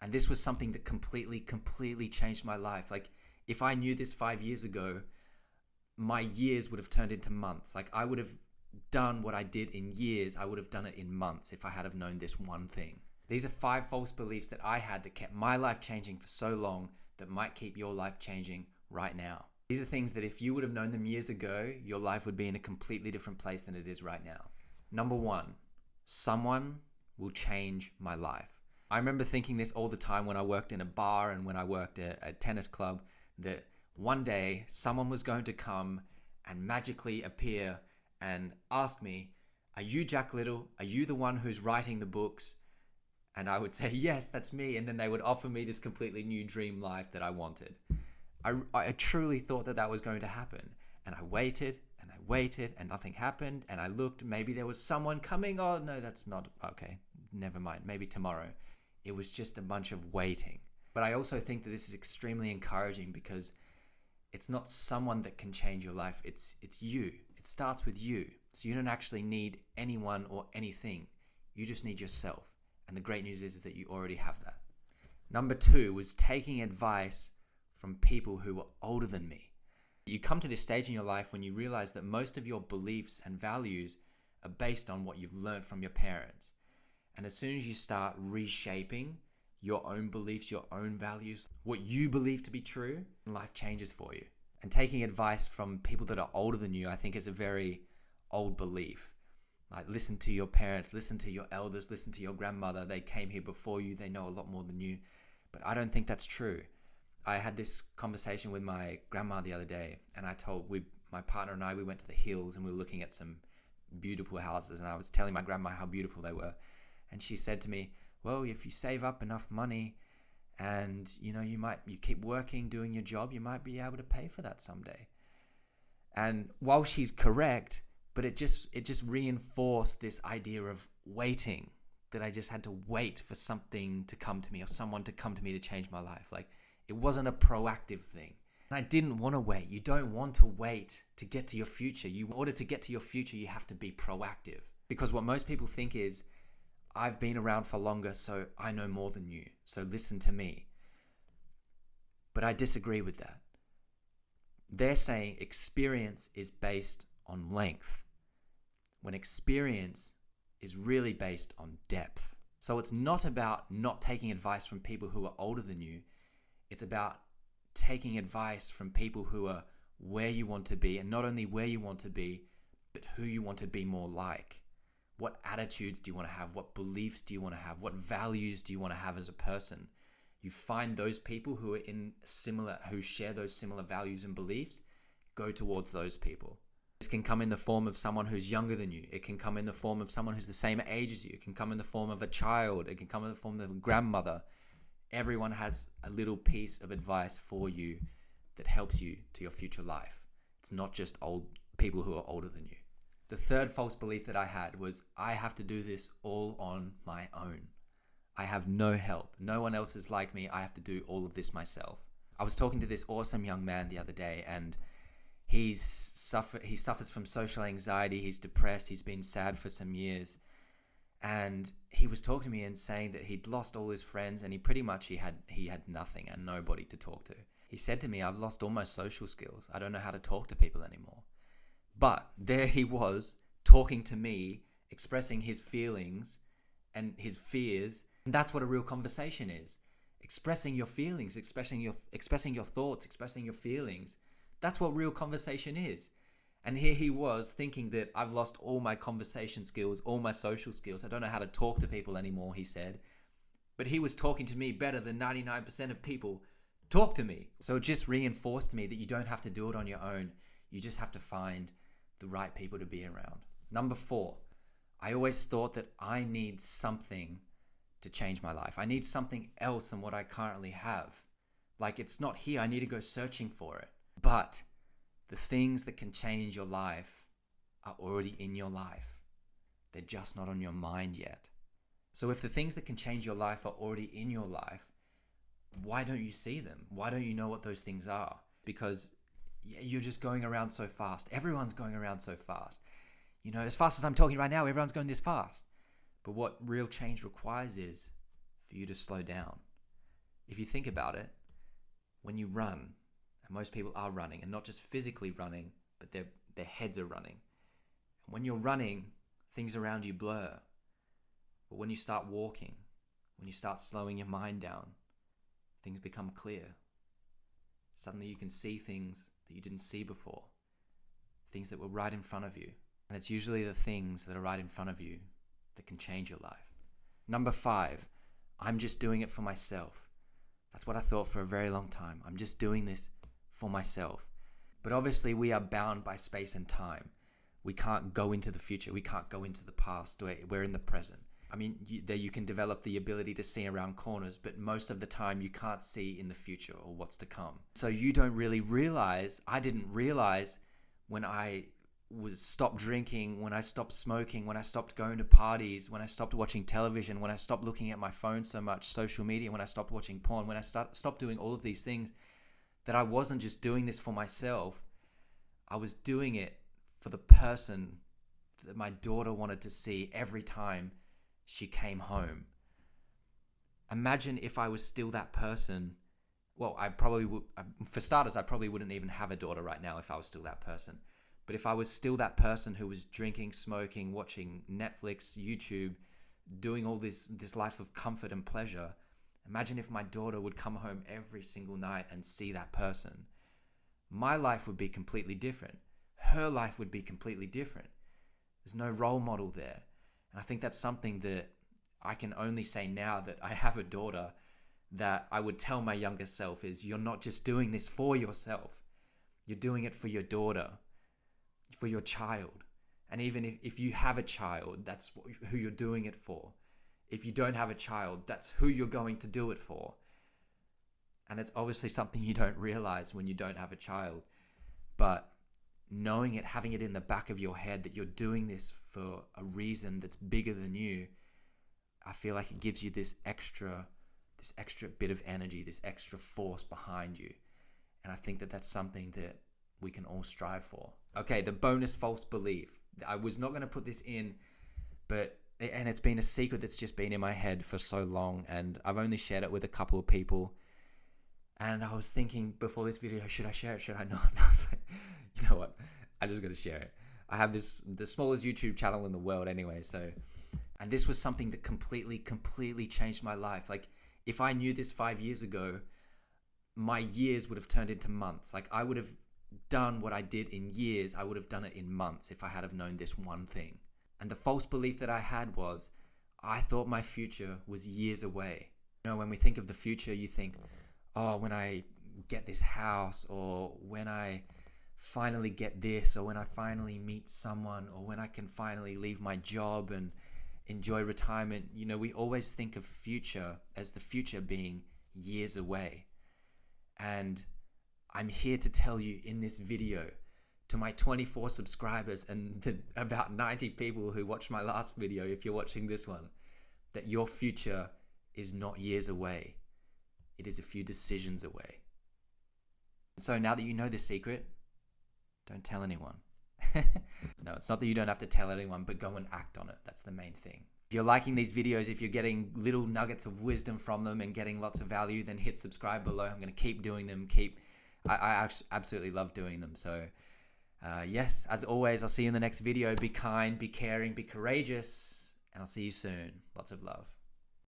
And this was something that completely changed my life. Like, if I knew this 5 years ago, my years would have turned into months. Like, I would have done what I did in years. I would have done it in months if I had have known this one thing. These are 5 false beliefs that I had that kept my life changing for so long, that might keep your life changing right now. These are things that if you would have known them years ago, your life would be in a completely different place than it is right now. Number 1, someone will change my life. I remember thinking this all the time when I worked in a bar and when I worked at a tennis club, that one day someone was going to come and magically appear and ask me, "Are you Jack Little? Are you the one who's writing the books?" And I would say, "Yes, that's me." And then they would offer me this completely new dream life that I wanted. I truly thought that was going to happen. And I waited and nothing happened. And I looked, maybe there was someone coming. Oh, no, that's not, okay, never mind. Maybe tomorrow. It was just a bunch of waiting. But I also think that this is extremely encouraging, because it's not someone that can change your life. It's you. It starts with you. So you don't actually need anyone or anything. You just need yourself. And the great news is that you already have that. Number 2 was taking advice from people who were older than me. You come to this stage in your life when you realize that most of your beliefs and values are based on what you've learned from your parents. And as soon as you start reshaping your own beliefs, your own values, what you believe to be true, life changes for you. And taking advice from people that are older than you, I think, is a very old belief. Like, listen to your parents, listen to your elders, listen to your grandmother. They came here before you. They know a lot more than you. But I don't think that's true. I had this conversation with my grandma the other day, and my partner and I, we went to the hills and we were looking at some beautiful houses, and I was telling my grandma how beautiful they were. And she said to me, "Well, if you save up enough money and you keep working, doing your job, you might be able to pay for that someday." And while she's correct, but it just reinforced this idea of waiting, that I just had to wait for something to come to me or someone to come to me to change my life. Like, it wasn't a proactive thing. And I didn't want to wait. You don't want to wait to get to your future. In order to get to your future, you have to be proactive. Because what most people think is, I've been around for longer, so I know more than you, so listen to me. But I disagree with that. They're saying experience is based on length, when experience is really based on depth. So it's not about not taking advice from people who are older than you. It's about taking advice from people who are where you want to be, and not only where you want to be, but who you want to be more like. What attitudes do you want to have? What beliefs do you want to have? What values do you want to have as a person? You find those people who are who share those similar values and beliefs, go towards those people. This can come in the form of someone who's younger than you. It can come in the form of someone who's the same age as you. It can come in the form of a child. It can come in the form of a grandmother. Everyone has a little piece of advice for you that helps you to your future life. It's not just old people who are older than you. The third false belief that I had was, I have to do this all on my own. I have no help. No one else is like me. I have to do all of this myself. I was talking to this awesome young man the other day, and he suffers from social anxiety. He's depressed. He's been sad for some years. And he was talking to me and saying that he'd lost all his friends, and he had nothing and nobody to talk to. He said to me, "I've lost all my social skills. I don't know how to talk to people anymore." But there he was, talking to me, expressing his feelings and his fears. And that's what a real conversation is. Expressing your feelings, expressing your thoughts, expressing your feelings. That's what real conversation is. And here he was thinking that I've lost all my conversation skills, all my social skills. I don't know how to talk to people anymore, he said. But he was talking to me better than 99% of people talk to me. So it just reinforced to me that you don't have to do it on your own. You just have to find the right people to be around. Number 4, I always thought that I need something to change my life. I need something else than what I currently have. Like, it's not here. I need to go searching for it. But the things that can change your life are already in your life. They're just not on your mind yet. So if the things that can change your life are already in your life, why don't you see them? Why don't you know what those things are? Because you're just going around so fast. Everyone's going around so fast. As fast as I'm talking right now, everyone's going this fast. But what real change requires is for you to slow down. If you think about it, when you run, and most people are running, and not just physically running, but their heads are running. And when you're running, things around you blur. But when you start walking, when you start slowing your mind down, things become clear. Suddenly you can see things that you didn't see before, things that were right in front of you. And it's usually the things that are right in front of you that can change your life. Number 5, I'm just doing it for myself. That's what I thought for a very long time. I'm just doing this for myself. But obviously we are bound by space and time. We can't go into the future. We can't go into the past. We're in the present. I mean, you can develop the ability to see around corners, but most of the time you can't see in the future or what's to come. So you don't really realize, I didn't realize when I stopped drinking, when I stopped smoking, when I stopped going to parties, when I stopped watching television, when I stopped looking at my phone so much, social media, when I stopped watching porn, when I stopped doing all of these things, that I wasn't just doing this for myself. I was doing it for the person that my daughter wanted to see every time she came home. Imagine if I was still that person. Well, I probably would. For starters, I probably wouldn't even have a daughter right now if I was still that person. But if I was still that person who was drinking, smoking, watching Netflix, YouTube, doing all this life of comfort and pleasure, imagine if my daughter would come home every single night and see that person. My life would be completely different. Her life would be completely different. There's no role model there. And I think that's something that I can only say now that I have a daughter, that I would tell my younger self is, you're not just doing this for yourself. You're doing it for your daughter, for your child. And even if you have a child, that's who you're doing it for. If you don't have a child, that's who you're going to do it for. And it's obviously something you don't realize when you don't have a child. But knowing it, having it in the back of your head that you're doing this for a reason that's bigger than you, I feel like it gives you this extra bit of energy, this extra force behind you. And I think that that's something that we can all strive for. Okay, the bonus false belief. I was not going to put this in, and it's been a secret that's just been in my head for so long, and I've only shared it with a couple of people. And I was thinking before this video, should I share it? Should I not? And I was like, you know what? I'm just going to share it. I have the smallest YouTube channel in the world anyway. And this was something that completely changed my life. Like, if I knew this 5 years ago, my years would have turned into months. Like, I would have done what I did in years. I would have done it in months if I had have known this one thing. And the false belief that I had was, I thought my future was years away. You know, when we think of the future, you think, oh, when I get this house, or when I finally get this, or when I finally meet someone, or when I can finally leave my job and enjoy retirement. You know, we always think of future as the future being years away. And I'm here to tell you in this video, to my 24 subscribers and the about 90 people who watched my last video, if you're watching this one, that your future is not years away. It is a few decisions away. So now that you know the secret, don't tell anyone. No, it's not that you don't have to tell anyone, but go and act on it. That's the main thing. If you're liking these videos, if you're getting little nuggets of wisdom from them and getting lots of value, then hit subscribe below. I'm going to keep doing them. I absolutely love doing them. So yes, as always, I'll see you in the next video. Be kind, be caring, be courageous, and I'll see you soon. Lots of love.